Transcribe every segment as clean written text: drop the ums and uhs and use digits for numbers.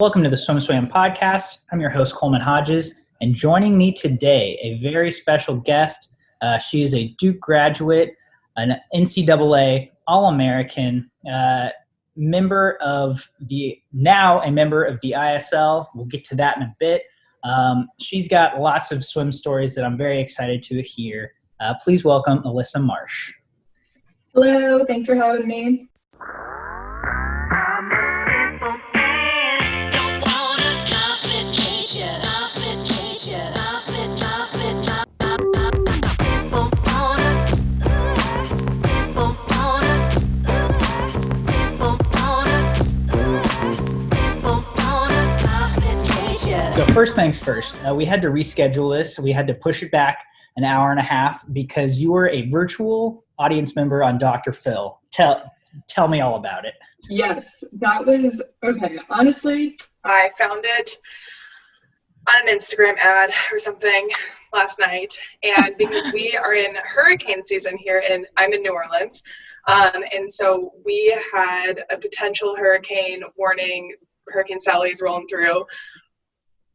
Welcome to the SwimSwam podcast. I'm your host, Coleman Hodges, and joining me today, a very special guest. She is a Duke graduate, an NCAA All-American, member of the ISL. We'll get to that in a bit. She's got lots of swim stories that I'm very excited to hear. Please welcome Alyssa Marsh. Hello, thanks for having me. So first things first, we had to reschedule this. We had to push it back an hour and a half because you were a virtual audience member on Dr. Phil. Tell me all about it. Yes, that was, okay, honestly, I found it on an Instagram ad or something last night, and because we are in hurricane season here, and I'm in New Orleans, and so we had a potential hurricane warning, Hurricane Sally's rolling through.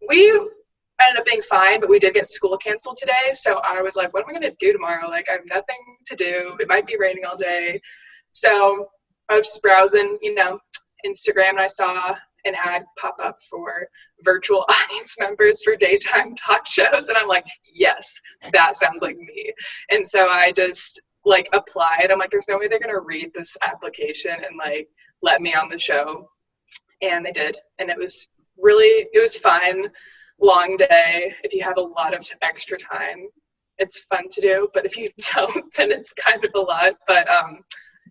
We ended up being fine, but we did get school canceled today. So I was like, what am I going to do tomorrow? Like, I have nothing to do. It might be raining all day. So I was just browsing, Instagram, and I saw an ad pop up for virtual audience members for daytime talk shows. And I'm like, yes, that sounds like me. And so I just applied. I'm like, there's no way they're going to read this application and let me on the show. And they did. And it was fun, long day. If you have a lot of extra time, it's fun to do, but if you don't, then it's kind of a lot. But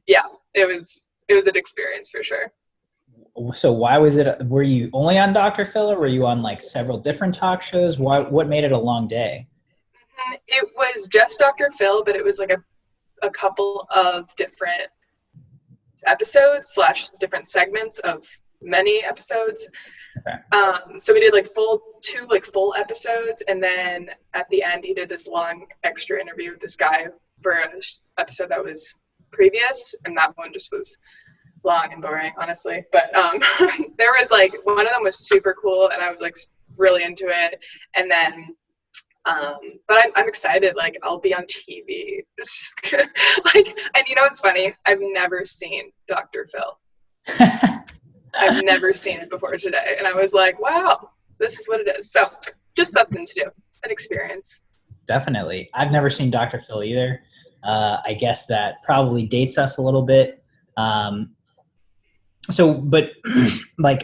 yeah, it was an experience for sure. So why was it, were you only on Dr. Phil, or were you on several different talk shows? What made it a long day? It was just Dr. Phil, but it was a couple of different episodes / different segments of many episodes. Okay. So we did two full episodes, and then at the end he did this long extra interview with this guy for an episode that was previous, and that one just was long and boring, honestly. But there was one of them was super cool, and I was really into it. And then but I'm excited, I'll be on TV. It's just and it's funny, I've never seen Dr. Phil. I've never seen it before today. And I was like, wow, this is what it is. So just something to do, an experience. Definitely. I've never seen Dr. Phil either. I guess that probably dates us a little bit. But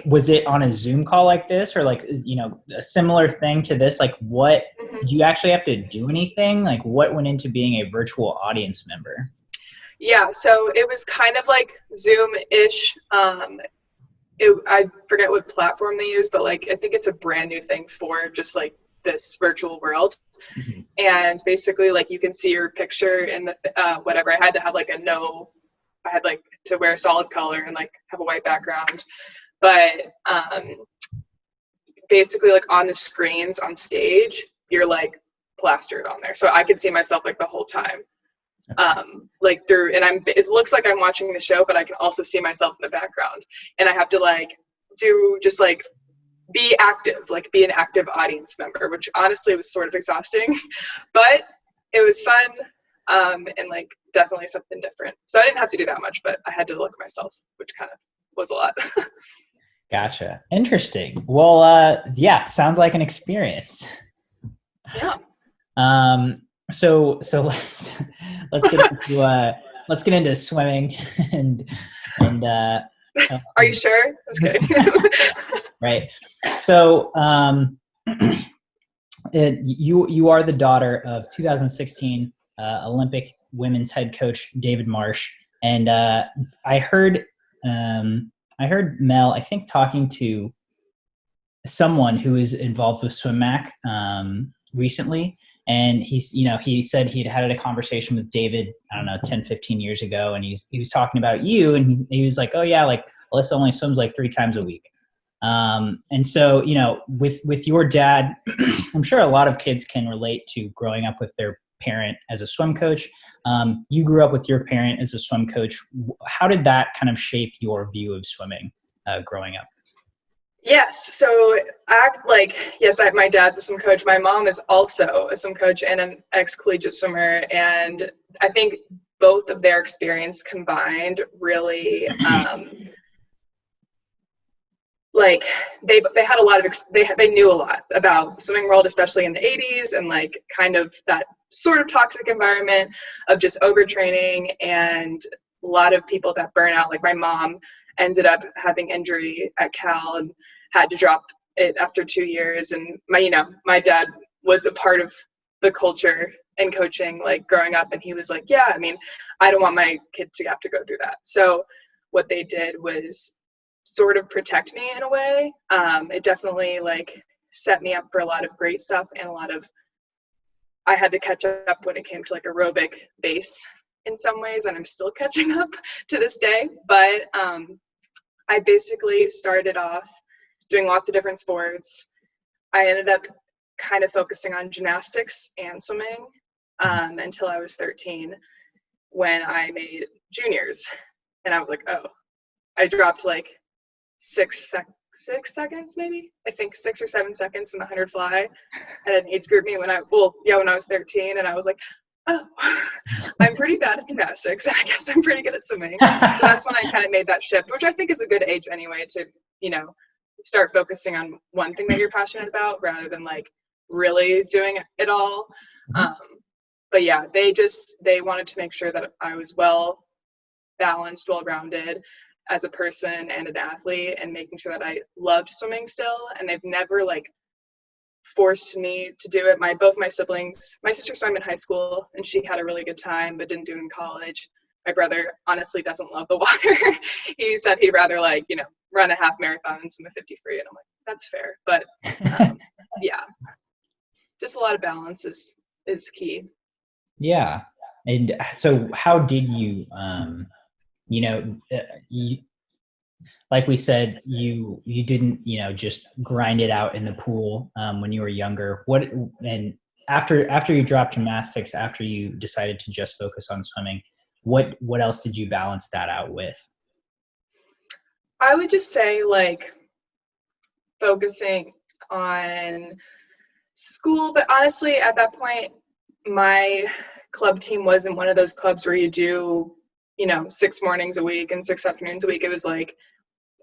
was it on a Zoom call like this, or a similar thing to this? What do you actually have to do anything? What went into being a virtual audience member? Yeah. So it was kind of like Zoom-ish. I forget what platform they use, but I think it's a brand new thing for just this virtual world. Mm-hmm. And basically you can see your picture in the whatever. I had to have I had to wear a solid color and have a white background, but basically on the screens on stage you're plastered on there, so I could see myself the whole time. Through, and it looks like I'm watching the show, but I can also see myself in the background, and I have to be active, be an active audience member, which honestly was sort of exhausting, but it was fun, and definitely something different. So I didn't have to do that much, but I had to look at myself, which kind of was a lot. Gotcha. Interesting. Well, yeah, sounds like an experience. Yeah. So let's get into swimming and are you sure? I'm just kidding. Right. So you are the daughter of 2016 Olympic women's head coach David Marsh, and I heard Mel, I think, talking to someone who is involved with SwimMac recently. And he said he'd had a conversation with David, I don't know, 10, 15 years ago. And he was talking about you, and he was like, oh yeah, Alyssa only swims 3 times a week. And so, with your dad, I'm sure a lot of kids can relate to growing up with their parent as a swim coach. You grew up with your parent as a swim coach. How did that kind of shape your view of swimming growing up? Yes. So yes, my dad's a swim coach. My mom is also a swim coach and an ex-collegiate swimmer. And I think both of their experience combined really, like they had a lot of they knew a lot about the swimming world, especially in the 80s, and like kind of that sort of toxic environment of just overtraining and a lot of people that burn out. Like my mom ended up having injury at Cal and had to drop it after 2 years, and my dad was a part of the culture and coaching like growing up, and he was like, yeah, I mean, I don't want my kid to have to go through that. So what they did was sort of protect me in a way. It definitely like set me up for a lot of great stuff, and I had to catch up when it came to like aerobic base in some ways, and I'm still catching up to this day. But I basically started off doing lots of different sports. I ended up kind of focusing on gymnastics and swimming until I was 13 when I made juniors. And I was like, oh, I dropped like 6 seconds, maybe. I think 6 or 7 seconds in the 100 fly at an age group meet when I was 13, and I was like, oh, I'm pretty bad at gymnastics, and I guess I'm pretty good at swimming. So that's when I kind of made that shift, which I think is a good age anyway to, start focusing on one thing that you're passionate about rather than like really doing it all. But yeah, they wanted to make sure that I was well balanced, well-rounded as a person and an athlete, and making sure that I loved swimming still. And they've never like forced me to do it. Both my siblings, my sister swam in high school and she had a really good time but didn't do it in college. My brother honestly doesn't love the water. He said he'd rather run a half marathon and swim a 50 free, and I'm like, that's fair. But yeah, just a lot of balance is key. Yeah. And so how did you like we said, you didn't, just grind it out in the pool when you were younger. And after you dropped gymnastics, after you decided to just focus on swimming, what else did you balance that out with? I would just say like focusing on school, but honestly at that point my club team wasn't one of those clubs where you do 6 mornings a week and 6 afternoons a week. It was like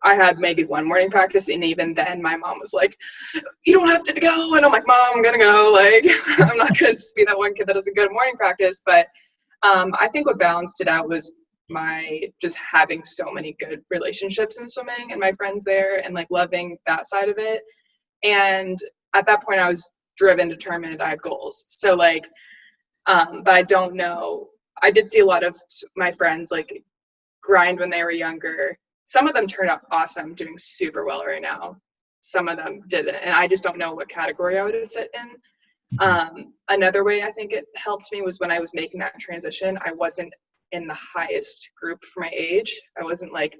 I had maybe one morning practice, and even then my mom was like, you don't have to go. And I'm like, Mom, I'm gonna go. Like, I'm not gonna just be that one kid that doesn't go to morning practice. But I think what balanced it out was my just having so many good relationships in swimming and my friends there, and like loving that side of it. And at that point I was driven, determined, I had goals. So like but I don't know, I did see a lot of my friends like grind when they were younger. Some of them turned out awesome, doing super well right now. Some of them didn't, and I just don't know what category I would have fit in. Another way I think it helped me was when I was making that transition, I wasn't in the highest group for my age. I wasn't like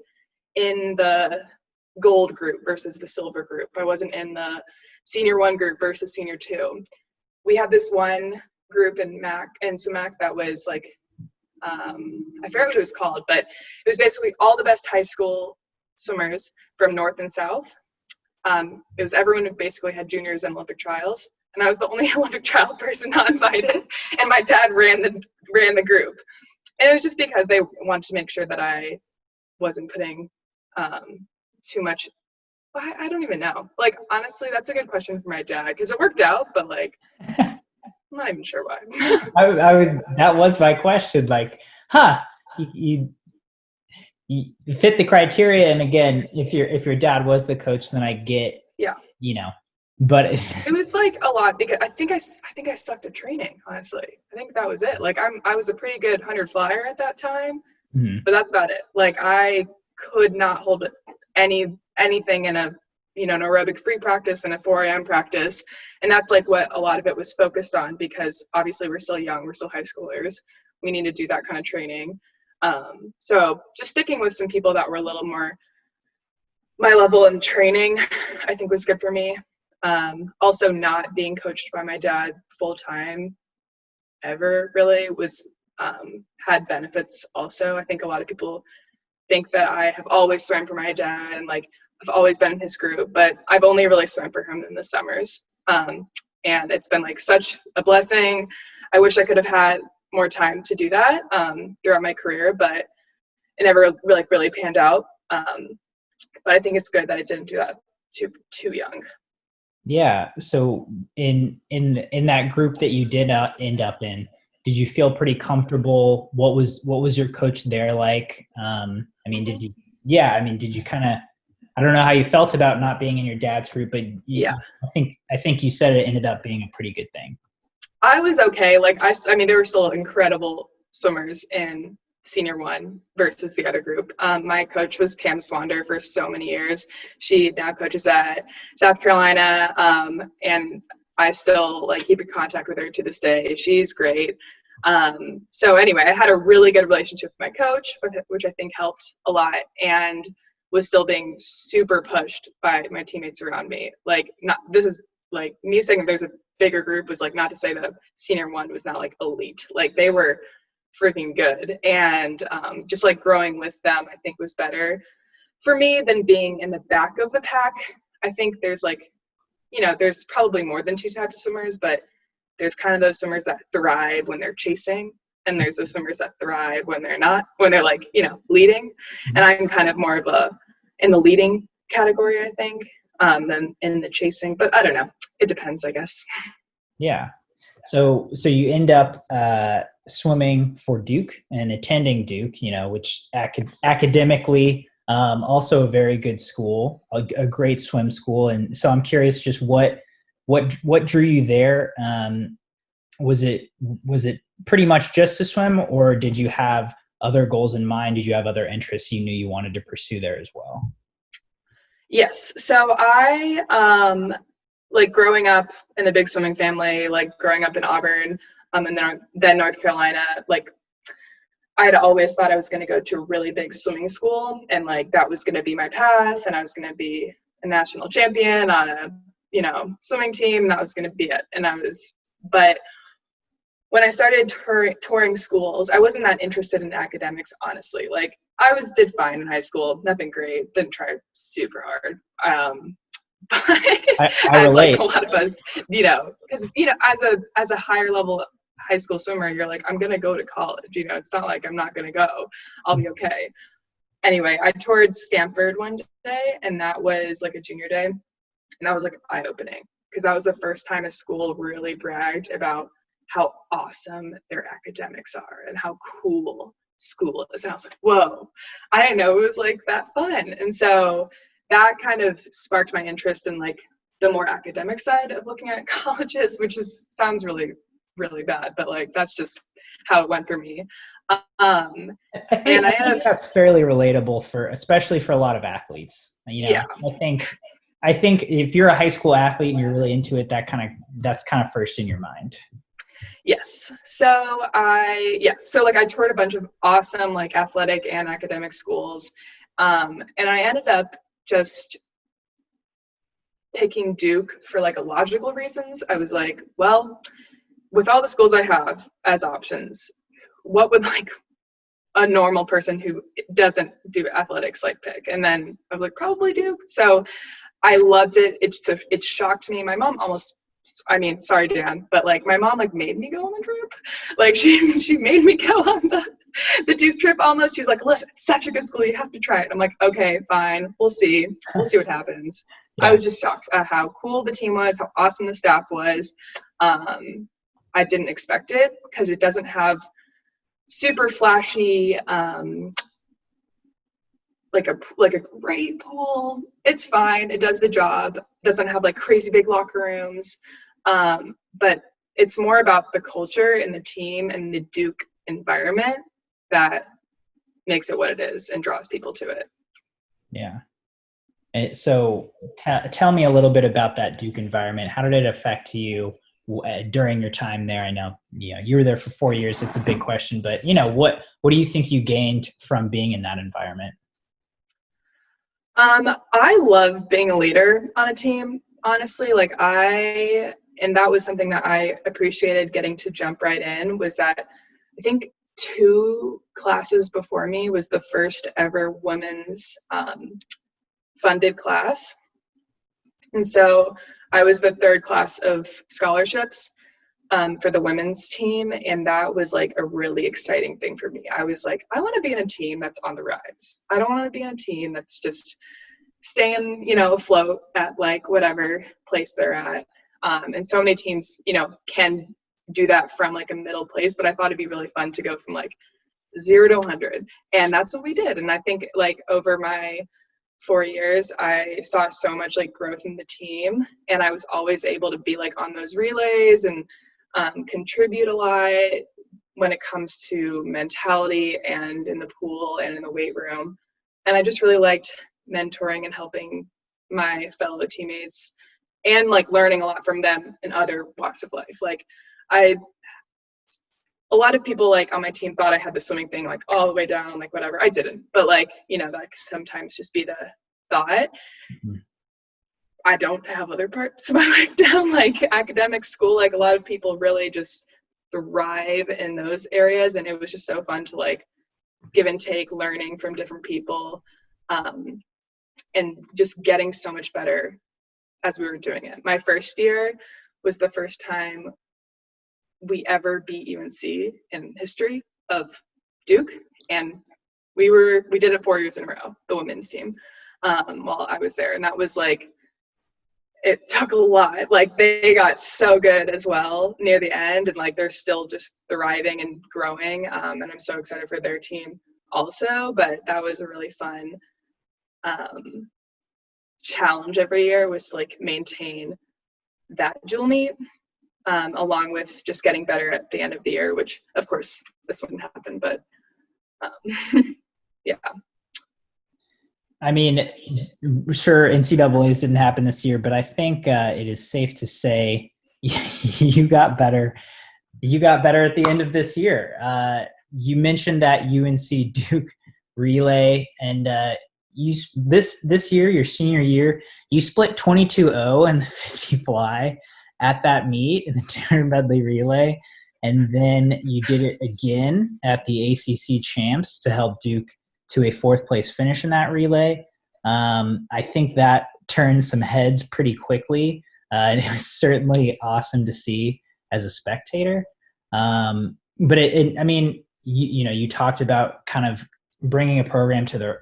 in the gold group versus the silver group. I wasn't in the senior 1 group versus senior 2. We had this one group in SwimMac that was like, I forget what it was called, but it was basically all the best high school swimmers from North and South. It was everyone who basically had juniors and Olympic trials, and I was the only Olympic trial person not invited. And my dad ran the group, and it was just because they wanted to make sure that I wasn't putting too much. I don't even know. Like honestly, that's a good question for my dad because it worked out, but like. I'm not even sure why. That was my question. Like, you fit the criteria. And again, if your dad was the coach, then I get, but it was like a lot because I think I sucked at training, honestly. I think that was it. Like I was a pretty good 100 flyer at that time, but that's about it. Like I could not hold anything in an aerobic free practice and a 4 a.m. practice. And that's like what a lot of it was focused on, because obviously we're still young, we're still high schoolers. We need to do that kind of training. So just sticking with some people that were a little more my level in training, I think was good for me. Also not being coached by my dad full time ever really was, had benefits also. I think a lot of people think that I have always swam for my dad and like I've always been in his group, but I've only really swam for him in the summers. And it's been like such a blessing. I wish I could have had more time to do that throughout my career, but it never really panned out. But I think it's good that I didn't do that too young. Yeah. So in that group that you did end up in, did you feel pretty comfortable? What was your coach there like? Did you kind of, I don't know how you felt about not being in your dad's group, but I think you said it ended up being a pretty good thing. I was okay. Like there were still incredible swimmers in senior one versus the other group. My coach was Pam Swander for so many years. She now coaches at South Carolina, and I still keep in contact with her to this day. She's great. So anyway, I had a really good relationship with my coach, which I think helped a lot, and was still being super pushed by my teammates around me. Me saying that there's a bigger group was not to say that senior one was not elite. They were freaking good, and just growing with them I think was better for me than being in the back of the pack. I think there's there's probably more than two types of swimmers, but there's kind of those swimmers that thrive when they're chasing, and there's those swimmers that thrive when they're not, when they're leading. And I'm kind of more of in the leading category, I think, than in the chasing, but I don't know, it depends, I guess. Yeah. So you end up swimming for Duke and attending Duke, which academically also a very good school, a great swim school. And so I'm curious, just what drew you there? Was it pretty much just to swim, or did you have other goals in mind? Did you have other interests you knew you wanted to pursue there as well? Yes. So I growing up in a big swimming family, growing up in Auburn, and then North Carolina, I had always thought I was going to go to a really big swimming school, and that was going to be my path, and I was going to be a national champion on a swimming team, and that was going to be it. But when I started touring schools, I wasn't that interested in academics, honestly. I did fine in high school, nothing great, didn't try super hard. But I as relate. A lot of us, because as a higher level high school swimmer, you're I'm gonna go to college. It's not like I'm not gonna go. I'll be okay. Anyway, I toured Stanford one day, and that was a junior day, and that was eye-opening, because that was the first time a school really bragged about how awesome their academics are and how cool school is. And I was whoa, I didn't know it was that fun. And so that kind of sparked my interest in the more academic side of looking at colleges, which sounds really, really bad, but that's just how it went for me. I think that's fairly relatable especially for a lot of athletes. Yeah. I think if you're a high school athlete and you're really into it, that's kind of first in your mind. Yes. So I toured a bunch of awesome athletic and academic schools, and I ended up just picking Duke for logical reasons. I was well, with all the schools I have as options, what would a normal person who doesn't do athletics pick? And then I was probably Duke. So I loved it. It shocked me. My mom sorry, Dan, but my mom made me go on the trip. She made me go on the Duke trip almost. She was listen, it's such a good school, you have to try it. I'm okay, fine, we'll see what happens. Yeah. I was just shocked at how cool the team was, how awesome the staff was. I didn't expect it, because it doesn't have super flashy a great pool. It's fine, it does the job. It doesn't have crazy big locker rooms, but it's more about the culture and the team and the Duke environment that makes it what it is and draws people to it. Yeah. And so tell me a little bit about that Duke environment. How did it affect you during your time there? I know you were there for 4 years. It's a big question, but what do you think you gained from being in that environment? I love being a leader on a team, honestly. And that was something that I appreciated getting to jump right in, was that I think 2 classes before me was the first ever women's funded class. And so I was the third class of scholarships for the women's team. And that was like a really exciting thing for me. I was like, I want to be in a team that's on the rise. I don't want to be in a team that's just staying, you know, afloat at like whatever place they're at. And so many teams, you know, can do that from like a middle place, but I thought it'd be really fun to go from like 0 to 100. And that's what we did. And I think like over my 4 years, I saw so much like growth in the team, and I was always able to be like on those relays and contribute a lot when it comes to mentality and in the pool and in the weight room. And I just really liked mentoring and helping my fellow teammates and like learning a lot from them in other walks of life. Like a lot of people like on my team thought I had the swimming thing like all the way down, like whatever. I didn't, but like, you know, that can sometimes just be the thought. Mm-hmm. I don't have other parts of my life down, like academic school. Like a lot of people really just thrive in those areas. And it was just so fun to like give and take, learning from different people, and just getting so much better as we were doing it. My first year was the first time we ever beat UNC in history of Duke, and we did it 4 years in a row, the women's team, while I was there. And that was like, it took a lot. Like they got so good as well near the end, and like they're still just thriving and growing, and I'm so excited for their team also. But that was a really fun challenge every year, was to like maintain that dual meet, along with just getting better at the end of the year, which of course this wouldn't happen, but yeah. I mean, sure, NCAAs didn't happen this year, but I think it is safe to say you got better. You got better at the end of this year. You mentioned that UNC Duke relay, and this year, your senior year, you split 22-0 in the 50 fly at that meet in the 200 medley relay, and then you did it again at the ACC champs to help Duke to a 4th place finish in that relay. I think that turned some heads pretty quickly, and it was certainly awesome to see as a spectator. But I mean, you talked about kind of bringing a program to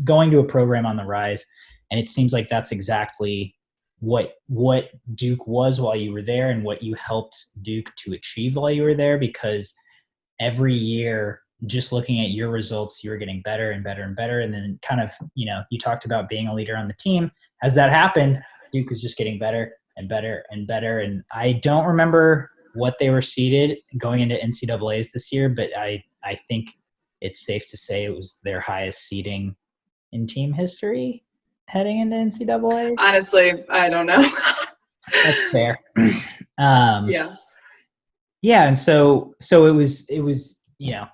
going to a program on the rise, and it seems like that's exactly what Duke was while you were there, and what you helped Duke to achieve while you were there, because every year, just looking at your results, you were getting better and better and better. And then kind of, you talked about being a leader on the team. As that happened, Duke was just getting better and better and better. And I don't remember what they were seeded going into NCAAs this year, but I think it's safe to say it was their highest seeding in team history heading into NCAAs. Honestly, I don't know. That's fair. Yeah. Yeah. And so it was,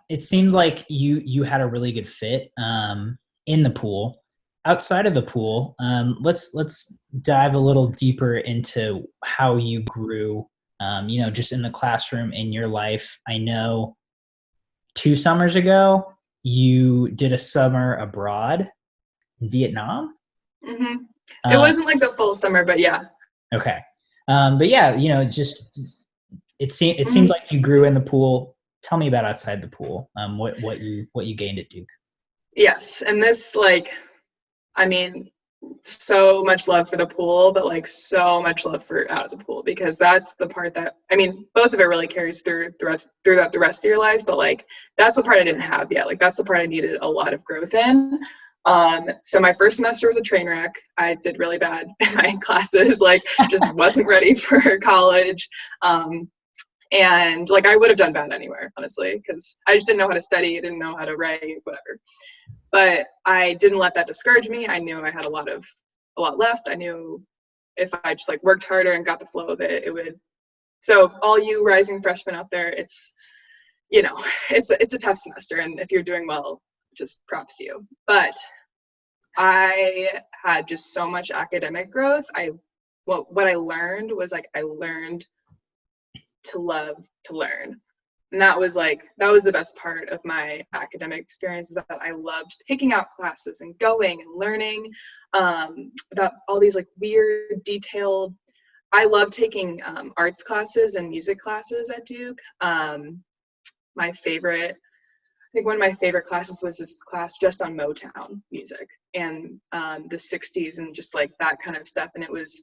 it seemed like you had a really good fit in the pool. Outside of the pool, let's dive a little deeper into how you grew, just in the classroom, in your life. I know 2 summers ago, you did a summer abroad in Vietnam. Mm-hmm. It wasn't like the full summer, but yeah. Okay. But yeah, it seemed like you grew in the pool. Tell me about outside the pool. What you gained at Duke. Yes, and this so much love for the pool, but like so much love for out of the pool, because that's the part that both of it really carries through the rest of your life. But like that's the part I didn't have yet. Like that's the part I needed a lot of growth in. So my first semester was a train wreck. I did really bad in my classes, like just wasn't ready for college. And like I would have done bad anywhere, honestly, because I just didn't know how to study. I didn't know how to write, whatever. But I didn't let that discourage me. I knew I had a lot left. I knew if I just like worked harder and got the flow of it, it would. So all you rising freshmen out there, it's a tough semester. And if you're doing well, just props to you. But I had just so much academic growth. What I learned was like I learned to love to learn. And that was the best part of my academic experience, is that I loved picking out classes and going and learning about all these like weird, detailed. I love taking arts classes and music classes at Duke. My favorite, I think one of my favorite classes was this class just on Motown music and the 60s and just like that kind of stuff. And it was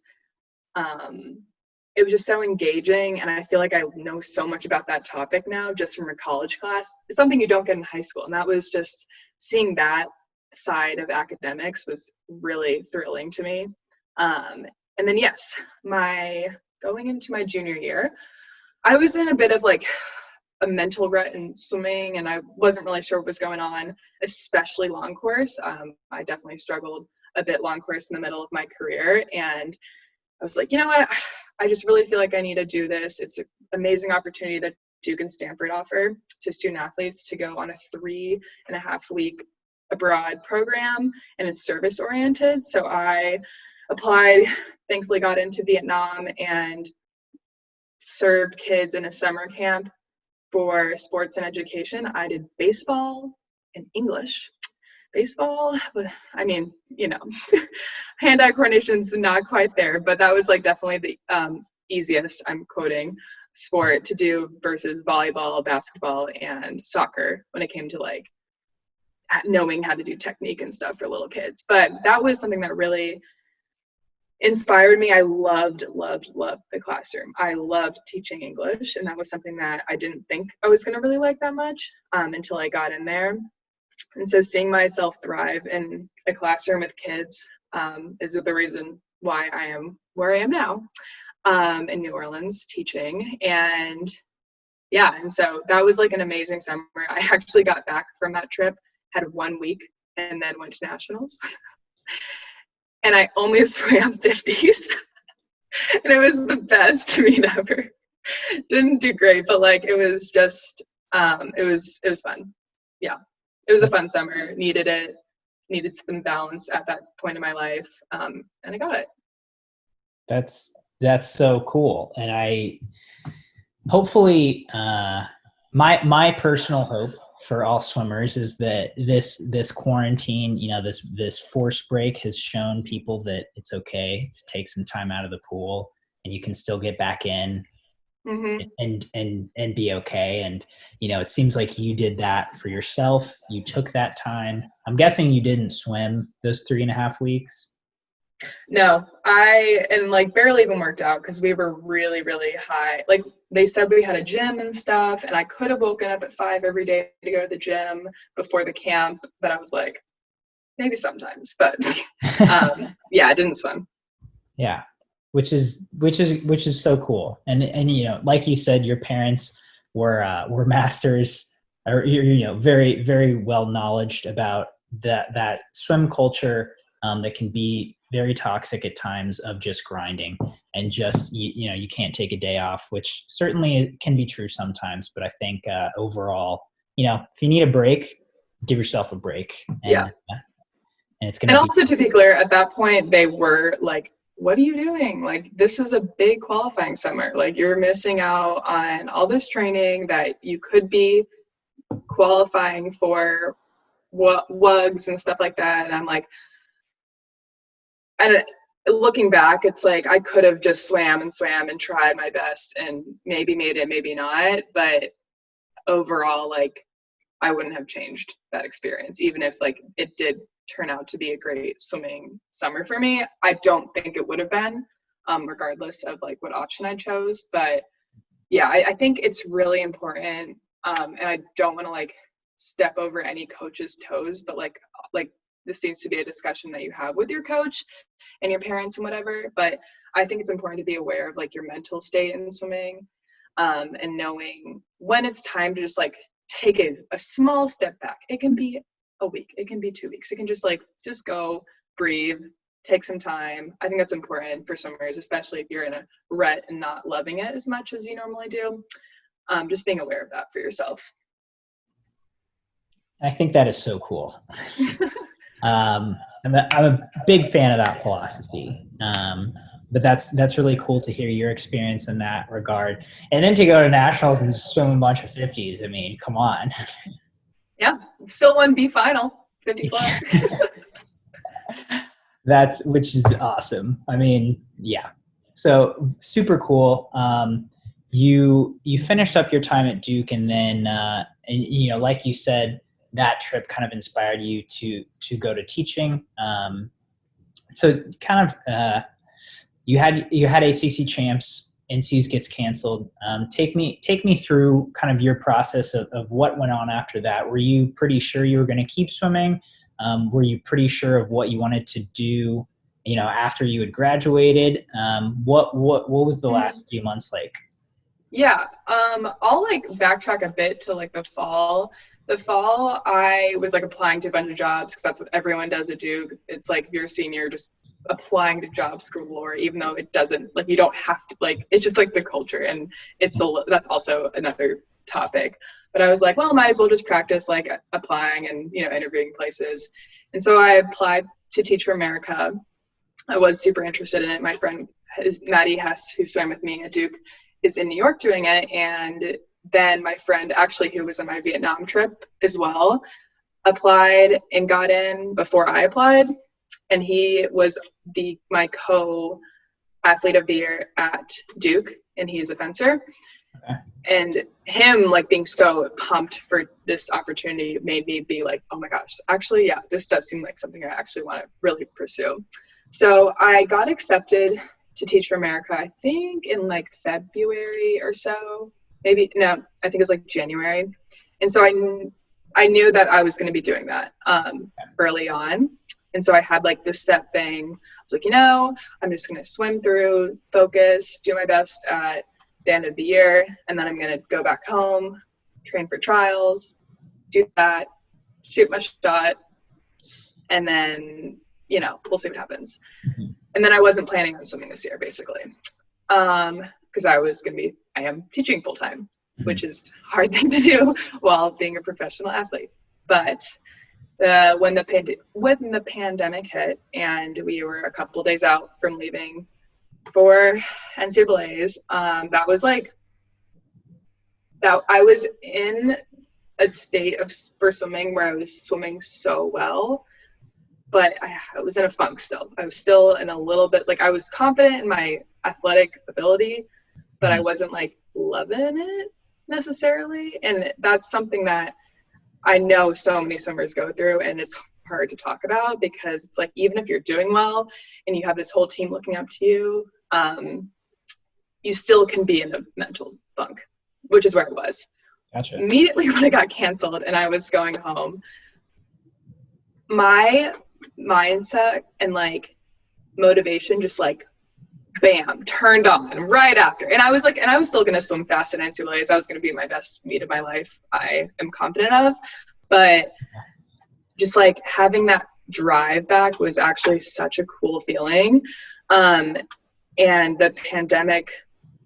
just so engaging, and I feel like I know so much about that topic now just from a college class. It's something you don't get in high school, and that was just seeing that side of academics was really thrilling to me. And then yes, going into my junior year, I was in a bit of like a mental rut in swimming, and I wasn't really sure what was going on, especially long course. I definitely struggled a bit long course in the middle of my career, and I was like, you know what? I just really feel like I need to do this. It's an amazing opportunity that Duke and Stanford offer to student athletes to go on a 3.5-week abroad program, and it's service oriented. So I applied, thankfully got into Vietnam and served kids in a summer camp for sports and education. I did baseball and English. Baseball, I mean, you know, hand-eye coordination's not quite there, but that was like definitely the easiest, I'm quoting, sport to do versus volleyball, basketball, and soccer when it came to like knowing how to do technique and stuff for little kids. But that was something that really inspired me. I loved the classroom. I loved teaching English, and that was something that I didn't think I was going to really like that much until I got in there. And so seeing myself thrive in a classroom with kids is the reason why I am where I am now in New Orleans teaching. And yeah, and so that was like an amazing summer. I actually got back from that trip, had 1 week, and then went to nationals. And I only swam 50s. And it was the best meet ever. Didn't do great, but like it was just it was fun. Yeah. It was a fun summer. Needed some balance at that point in my life, and I got it. That's so cool, and I hopefully my personal hope for all swimmers is that this quarantine, you know, this forced break has shown people that it's okay to take some time out of the pool, and you can still get back in. Mm-hmm. and be okay. And you know, it seems like you did that for yourself. You took that time. I'm guessing you didn't swim those 3.5 weeks. No, and like barely even worked out because we were really, really high. Like they said we had a gym and stuff, and I could have woken up at 5 every day to go to the gym before the camp, but I was like, maybe sometimes. But yeah, I didn't swim. Yeah. Which is so cool. And you know, like you said, your parents were masters, or you know, very, very well knowledgeable about that swim culture that can be very toxic at times, of just grinding and just you know, you can't take a day off, which certainly can be true sometimes. But I think overall, you know, if you need a break, give yourself a break. And, yeah. And it's gonna. And also to be clear, at that point, they were like, what are you doing? Like, this is a big qualifying summer. Like, you're missing out on all this training that you could be qualifying for WUGs and stuff like that. And I'm like, and looking back, it's like I could have just swam and tried my best and maybe made it, maybe not. But overall, like, I wouldn't have changed that experience, even if like it did turn out to be a great swimming summer for me. I don't think it would have been, regardless of like what option I chose. But yeah, I think it's really important, and I don't want to like step over any coach's toes, but like this seems to be a discussion that you have with your coach and your parents and whatever. But I think it's important to be aware of like your mental state in swimming, and knowing when it's time to just like take a small step back. It can be a week, it can be 2 weeks, it can just go, breathe, take some time. I think that's important for swimmers, especially if you're in a rut and not loving it as much as you normally do. Just being aware of that for yourself. I think that is so cool. I'm a big fan of that philosophy. But that's really cool to hear your experience in that regard. And then to go to nationals and swim a bunch of 50s. I mean, come on. Yeah, still won B final, 50 plus. Which is awesome. I mean, yeah. So super cool. You finished up your time at Duke, and then and like you said, that trip kind of inspired you to go to teaching. So kind of you had ACC champs, NCs gets canceled. Take me through kind of your process of what went on after that. Were you pretty sure you were going to keep swimming? Were you pretty sure of what you wanted to do, after you had graduated? What was the last few months like? Yeah, I'll like backtrack a bit to like the fall. The fall, I was like applying to a bunch of jobs because that's what everyone does at Duke. It's like if you're a senior, just applying to jobs galore, even though it doesn't, like, you don't have to, like, it's just like the culture, and that's also another topic. But I was like, well, might as well just practice like applying and interviewing places. And so I applied to Teach for America. I was super interested in it. My friend Maddie Hess, who swam with me at Duke, is in New York doing it. And then my friend, actually, who was on my Vietnam trip as well, applied and got in before I applied. And he was my co-athlete of the year at Duke, and he's a fencer. Okay. And him like being so pumped for this opportunity made me be like, oh my gosh, actually, yeah, this does seem like something I actually want to really pursue. So I got accepted to Teach for America, I think in like February or so, I think it was like January. And so I knew that I was going to be doing that early on. And so I had like this set thing. I was like, I'm just going to swim through, focus, do my best at the end of the year. And then I'm going to go back home, train for trials, do that, shoot my shot. And then, we'll see what happens. Mm-hmm. And then I wasn't planning on swimming this year, basically. Because I am teaching full time, mm-hmm. which is a hard thing to do while being a professional athlete. But when the pandemic hit and we were a couple days out from leaving for NCAAs, that was like that I was in a state for swimming where I was swimming so well, but I was in a funk still. I was still in a little bit, like, I was confident in my athletic ability, but I wasn't like loving it necessarily. And that's something that I know so many swimmers go through, and it's hard to talk about because it's like, even if you're doing well and you have this whole team looking up to you, you still can be in a mental funk, which is where I was. Gotcha. Immediately when I got canceled and I was going home, my mindset and like motivation just like bam, turned on right after. And I was still going to swim fast at NCAAs. I was going to be my best meet of my life, I am confident of. But just like having that drive back was actually such a cool feeling. And the pandemic,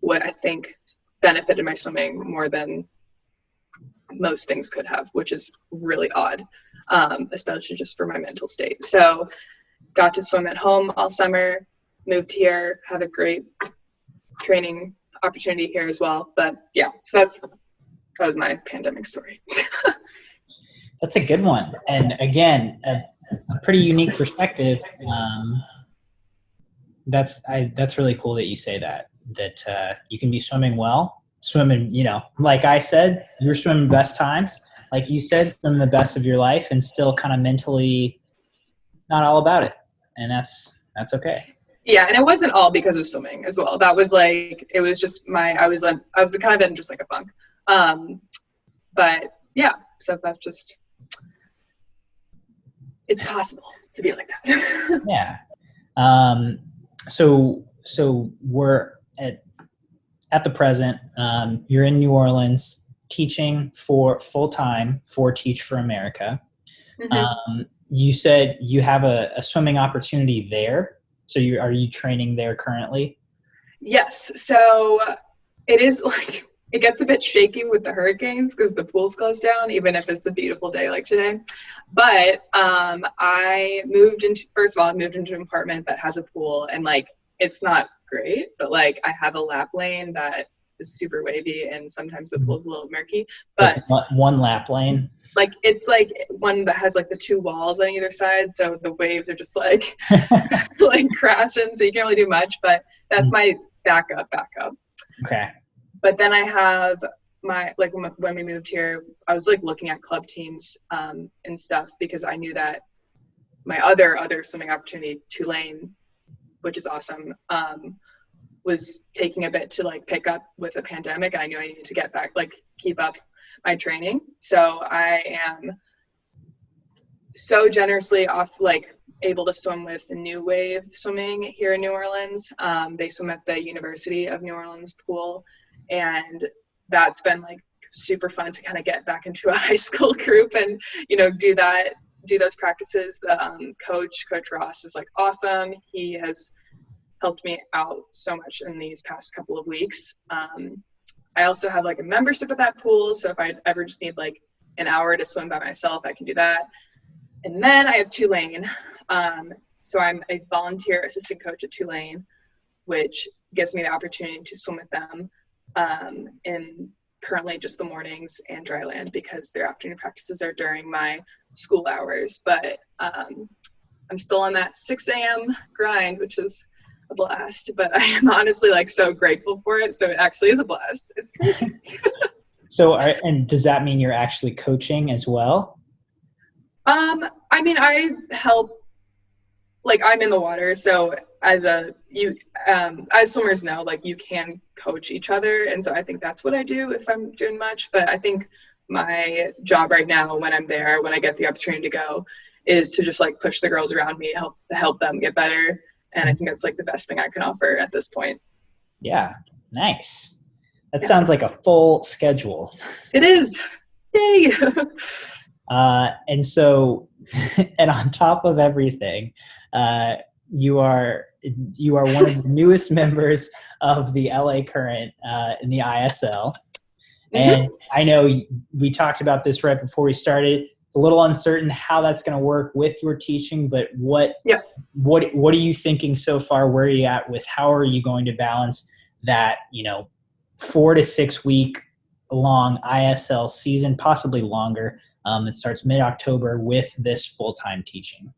what I think benefited my swimming more than most things could have, which is really odd, especially just for my mental state. So got to swim at home all summer, moved here, have a great training opportunity here as well. But yeah, so that was my pandemic story. That's a good one. And again, a pretty unique perspective. That's really cool that you say that you can be swimming well, like I said, you're swimming best times, like you said, swim the best of your life and still kind of mentally not all about it. And that's okay. Yeah, and it wasn't all because of swimming as well. That was like, it was just I was kind of in just like a funk. But yeah, so that's just, it's possible to be like that. Yeah. So we're at the present, you're in New Orleans teaching for full time for Teach for America. Mm-hmm. You said you have a swimming opportunity there. So are you training there currently? Yes. So it is like, it gets a bit shaky with the hurricanes because the pool's closed down, even if it's a beautiful day like today. But I moved into an apartment that has a pool, and like, it's not great, but like I have a lap lane that is super wavy and sometimes the pool's a little murky, but like one lap lane. like it's like one that has like the two walls on either side, so the waves are just like like crashing, so you can't really do much, but that's my backup. Okay. But then I have my, like when we moved here, I was like looking at club teams and stuff because I knew that my other swimming opportunity, Tulane, which is awesome, was taking a bit to like pick up with the pandemic, and I knew I needed to get back, like keep up my training. So I am so generously able to swim with New Wave Swimming here in New Orleans. They swim at the University of New Orleans pool, and that's been like super fun to kind of get back into a high school group and, you know, do those practices. The coach Ross is like awesome. He has helped me out so much in these past couple of weeks. I also have like a membership at that pool, so if I ever just need like an hour to swim by myself, I can do that. And then I have Tulane. So I'm a volunteer assistant coach at Tulane, which gives me the opportunity to swim with them in currently just the mornings and dry land because their afternoon practices are during my school hours. But I'm still on that 6 a.m. grind, which is a blast, but I am honestly like so grateful for it. So it actually is a blast. It's crazy. So, and does that mean you're actually coaching as well? I mean, I help, like I'm in the water. So as swimmers know, like you can coach each other. And so I think that's what I do if I'm doing much, but I think my job right now when I'm there, when I get the opportunity to go, is to just like push the girls around me, help them get better. And I think that's like the best thing I can offer at this point. Yeah. Nice. That sounds like a full schedule. It is. Yay. And so, and on top of everything, you are one of the newest members of the LA Current in the ISL. And I know we talked about this right before we started. It's a little uncertain how that's going to work with your teaching, but what are you thinking so far? Where are you at with how are you going to balance that, 4 to 6 week long ISL season, possibly longer? It starts mid-October with this full-time teaching.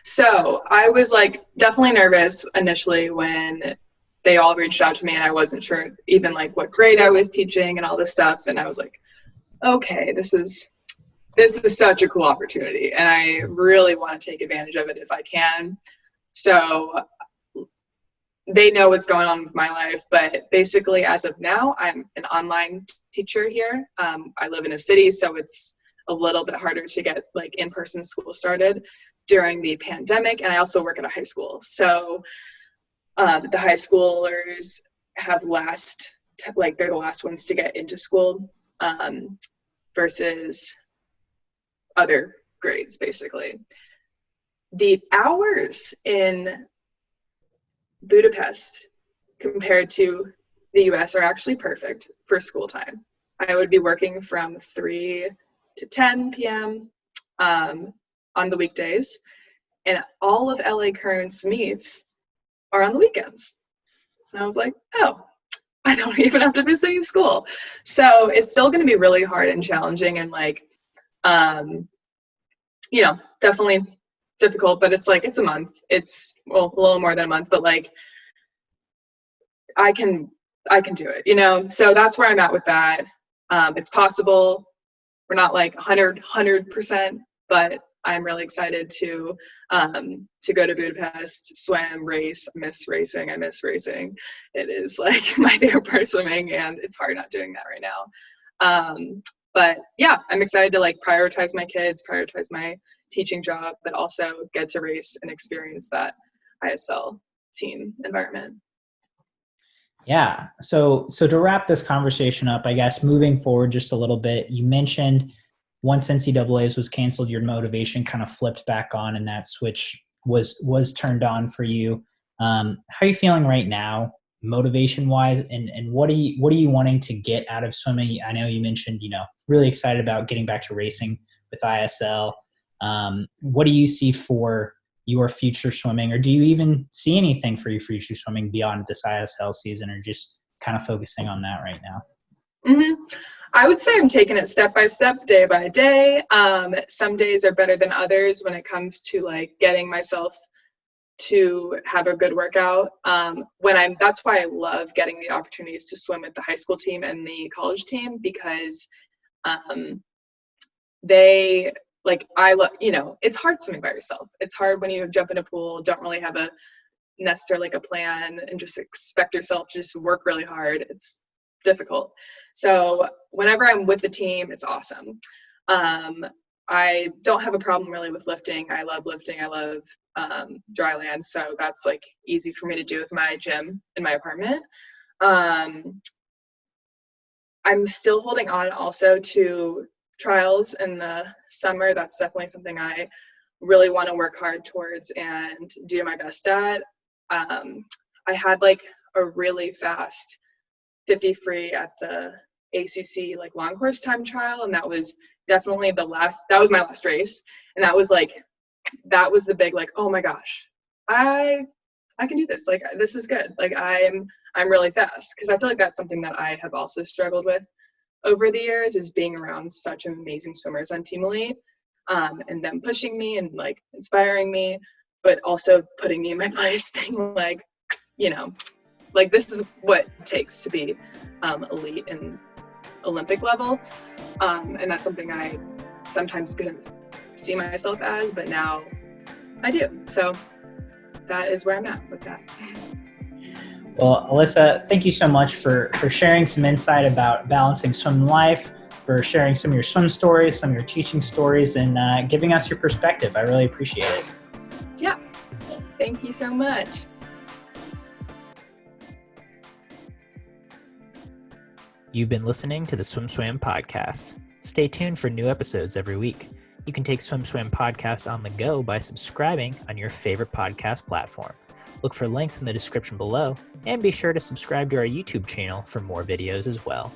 So I was like definitely nervous initially when they all reached out to me and I wasn't sure even like what grade I was teaching and all this stuff. And I was like, okay, this is such a cool opportunity and I really want to take advantage of it if I can. So they know what's going on with my life, but basically as of now, I'm an online teacher here. I live in a city, so it's a little bit harder to get like in-person school started during the pandemic. And I also work at a high school. So the high schoolers have they're the last ones to get into school versus other grades, basically. The hours in Budapest compared to the US are actually perfect for school time. I would be working from 3 to 10 p.m. On the weekdays, and all of LA Current's meets are on the weekends. And I was like, oh, I don't even have to miss any school. So it's still going to be really hard and challenging and like, definitely difficult, but it's like, it's a month. It's a little more than a month, but like I can do it, so that's where I'm at with that. It's possible. We're not like 100%, but I'm really excited to go to Budapest, swim, race. I miss racing. It is like my favorite part of swimming, and it's hard not doing that right now. But yeah, I'm excited to like prioritize my kids, prioritize my teaching job, but also get to race and experience that ISL team environment. Yeah. So to wrap this conversation up, I guess moving forward just a little bit, you mentioned once NCAA's was canceled, your motivation kind of flipped back on and that switch was turned on for you. How are you feeling right now, motivation wise? And what are you wanting to get out of swimming? I know you mentioned, really excited about getting back to racing with ISL. What do you see for your future swimming, or do you even see anything for your future swimming beyond this ISL season, or just kind of focusing on that right now? I would say I'm taking it step by step, day by day. Some days are better than others when it comes to like getting myself to have a good workout. That's why I love getting the opportunities to swim with the high school team and the college team, because they like, it's hard swimming by yourself. It's hard when you jump in a pool, don't really have necessarily a plan, and just expect yourself to just work really hard. It's difficult. So whenever I'm with the team, it's awesome. I don't have a problem really with lifting. I love lifting. I love dry land. So that's like easy for me to do with my gym in my apartment. I'm still holding on also to trials in the summer. That's definitely something I really want to work hard towards and do my best at. I had like a really fast 50 free at the ACC like long course time trial, and that was definitely that was my last race, and that was the big like, oh my gosh, I can do this, like this is good, like I'm really fast, because I feel like that's something that I have also struggled with over the years, is being around such amazing swimmers on Team Elite, and them pushing me and like inspiring me, but also putting me in my place, being like, like this is what it takes to be elite and Olympic level, and that's something I sometimes couldn't see myself as, but now I do. So that is where I'm at with that. Well, Alyssa, thank you so much for sharing some insight about balancing swim and life, for sharing some of your swim stories, some of your teaching stories, and giving us your perspective. I really appreciate it. Yeah, thank you so much. You've been listening to the SwimSwam podcast. Stay tuned for new episodes every week. You can take SwimSwam podcast on the go by subscribing on your favorite podcast platform. Look for links in the description below, and be sure to subscribe to our YouTube channel for more videos as well.